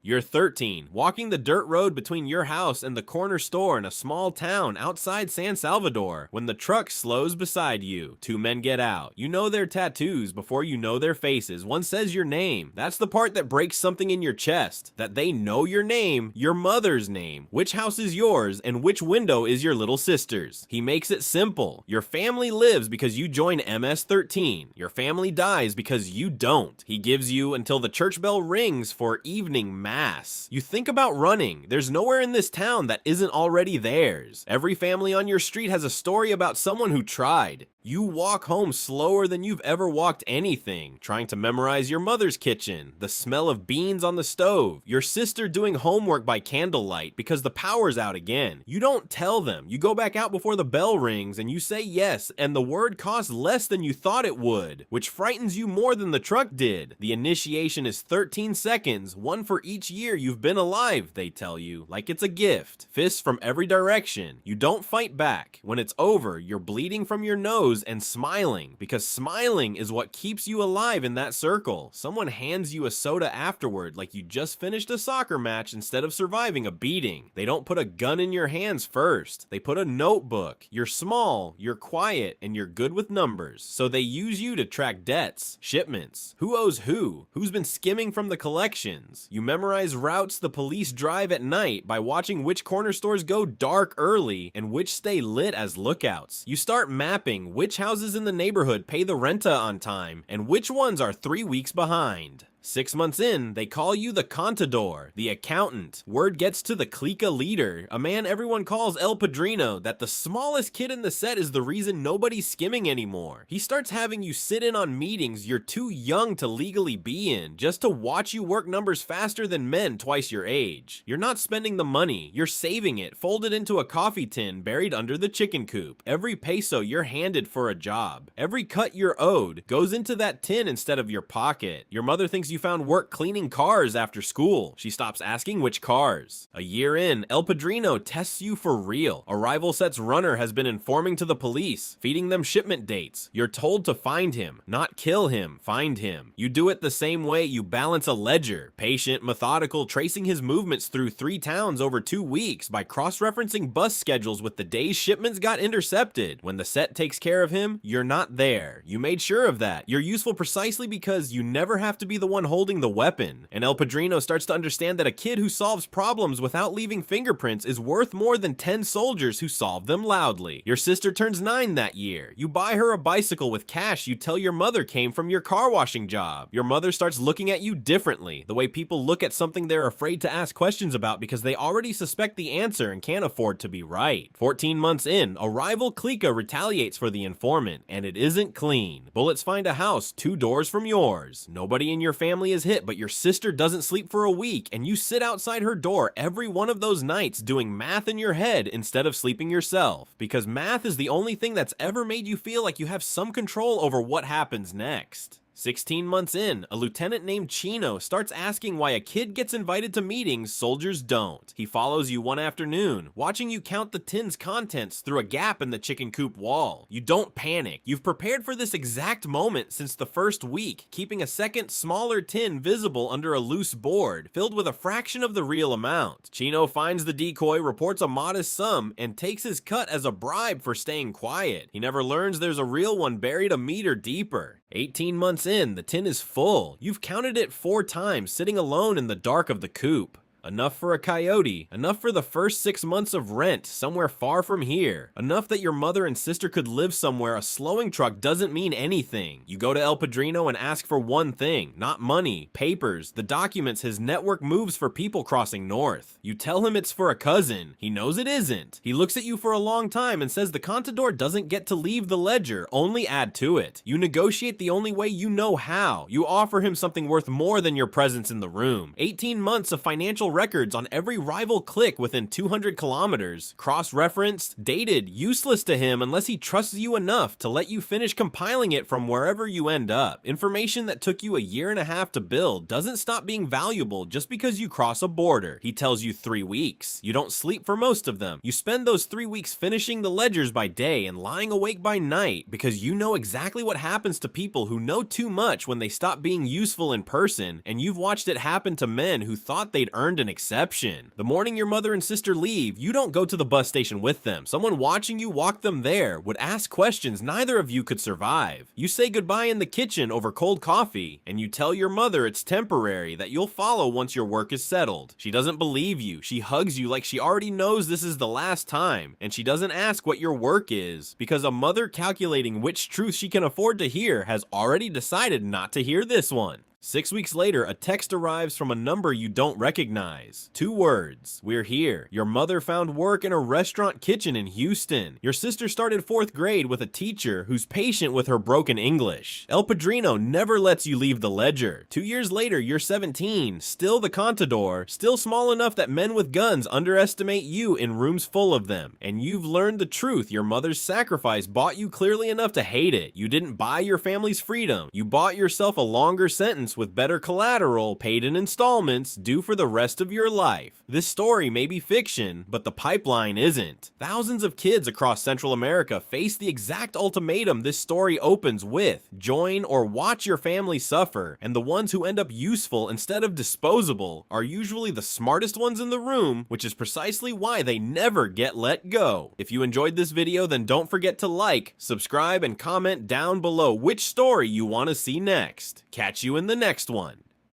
You're 13, walking the dirt road between your house and the corner store in a small town outside San Salvador when the truck slows beside you. Two men get out. You know their tattoos before you know their faces. One says your name. That's the part that breaks something in your chest. That they know your name, your mother's name, which house is yours, and which window is your little sister's. He makes it simple. Your family lives because you join MS-13. Your family dies because you don't. He gives you until the church bell rings for evening mass. You think about running. There's nowhere in this town that isn't already theirs. Every family on your street has a story about someone who tried. You walk home slower than you've ever walked anything, trying to memorize your mother's kitchen, the smell of beans on the stove, your sister doing homework by candlelight because the power's out again. You don't tell them. You go back out before the bell rings and you say yes, and the word costs less than you thought it would, which frightens you more than the truck did. The initiation is 13 seconds, one for each year you've been alive, they tell you, like it's a gift. Fists from every direction. You don't fight back. When it's over, you're bleeding from your nose and smiling, because smiling is what keeps you alive in that circle. Someone hands you a soda afterward like you just finished a soccer match instead of surviving a beating. They don't put a gun in your hands first. They put a notebook. You're small, you're quiet, and you're good with numbers. So they use you to track debts, shipments, who owes who, who's been skimming from the collections. You memorize routes the police drive at night by watching which corner stores go dark early and which stay lit as lookouts. You start mapping which houses in the neighborhood pay the renta on time and which ones are 3 weeks behind. 6 months in, they call you the contador, the accountant. Word gets to the clica leader, a man everyone calls El Padrino, that the smallest kid in the set is the reason nobody's skimming anymore. He starts having you sit in on meetings you're too young to legally be in, just to watch you work numbers faster than men twice your age. You're not spending the money, you're saving it, folded into a coffee tin buried under the chicken coop. Every peso you're handed for a job, every cut you're owed, goes into that tin instead of your pocket. Your mother thinks you found work cleaning cars after school. She stops asking which cars. A year in, El Padrino tests you for real. A rival set's runner has been informing to the police, feeding them shipment dates. You're told to find him, not kill him, find him. You do it the same way you balance a ledger, patient, methodical, tracing his movements through 3 towns over 2 weeks by cross-referencing bus schedules with the days shipments got intercepted. When the set takes care of him, you're not there. You made sure of that. You're useful precisely because you never have to be the one holding the weapon. And El Padrino starts to understand that a kid who solves problems without leaving fingerprints is worth more than 10 soldiers who solve them loudly. Your sister turns 9 that year. You buy her a bicycle with cash you tell your mother came from your car washing job. Your mother starts looking at you differently, the way people look at something they're afraid to ask questions about because they already suspect the answer and can't afford to be right. 14 months in, a rival clica retaliates for the informant, and it isn't clean. Bullets find a house 2 doors from yours. Nobody in your family is hit, but your sister doesn't sleep for a week, and you sit outside her door every one of those nights doing math in your head instead of sleeping yourself, because math is the only thing that's ever made you feel like you have some control over what happens next. 16 months in, a lieutenant named Chino starts asking why a kid gets invited to meetings soldiers don't. He follows you one afternoon, watching you count the tin's contents through a gap in the chicken coop wall. You don't panic. You've prepared for this exact moment since the first week, keeping a second, smaller tin visible under a loose board, filled with a fraction of the real amount. Chino finds the decoy, reports a modest sum, and takes his cut as a bribe for staying quiet. He never learns there's a real one buried a meter deeper. 18 months in, the tin is full. You've counted it 4 times, sitting alone in the dark of the coop. Enough for a coyote, enough for the first 6 months of rent somewhere far from here, enough that your mother and sister could live somewhere a slowing truck doesn't mean anything. You go to El Padrino and ask for one thing, not money, papers, the documents his network moves for people crossing north. You tell him it's for a cousin. He knows it isn't. He looks at you for a long time and says the contador doesn't get to leave the ledger, only add to it. You negotiate the only way you know how. You offer him something worth more than your presence in the room. 18 months of financial records on every rival click within 200 kilometers, cross-referenced, dated, useless to him unless he trusts you enough to let you finish compiling it from wherever you end up. Information that took you a year and a half to build doesn't stop being valuable just because you cross a border. He tells you 3 weeks. You don't sleep for most of them. You spend those 3 weeks finishing the ledgers by day and lying awake by night because you know exactly what happens to people who know too much when they stop being useful in person, and you've watched it happen to men who thought they'd earned an exception. The morning your mother and sister leave, you don't go to the bus station with them. Someone watching you walk them there would ask questions neither of you could survive. You say goodbye in the kitchen over cold coffee, and you tell your mother it's temporary, that you'll follow once your work is settled. She doesn't believe you. She hugs you like she already knows this is the last time, and she doesn't ask what your work is, because a mother calculating which truth she can afford to hear has already decided not to hear this one. 6 weeks later, a text arrives from a number you don't recognize. 2 words: "We're here." Your mother found work in a restaurant kitchen in Houston. Your sister started 4th grade with a teacher who's patient with her broken English. El Padrino never lets you leave the ledger. 2 years later, you're 17, still the contador, still small enough that men with guns underestimate you in rooms full of them. And you've learned the truth. Your mother's sacrifice bought you clearly enough to hate it. You didn't buy your family's freedom. You bought yourself a longer sentence with better collateral, paid in installments, due for the rest of your life. This story may be fiction, but the pipeline isn't. Thousands of kids across Central America face the exact ultimatum this story opens with: join or watch your family suffer, and the ones who end up useful instead of disposable are usually the smartest ones in the room, which is precisely why they never get let go. If you enjoyed this video, then don't forget to like, subscribe, and comment down below which story you want to see next. Catch you in the next one.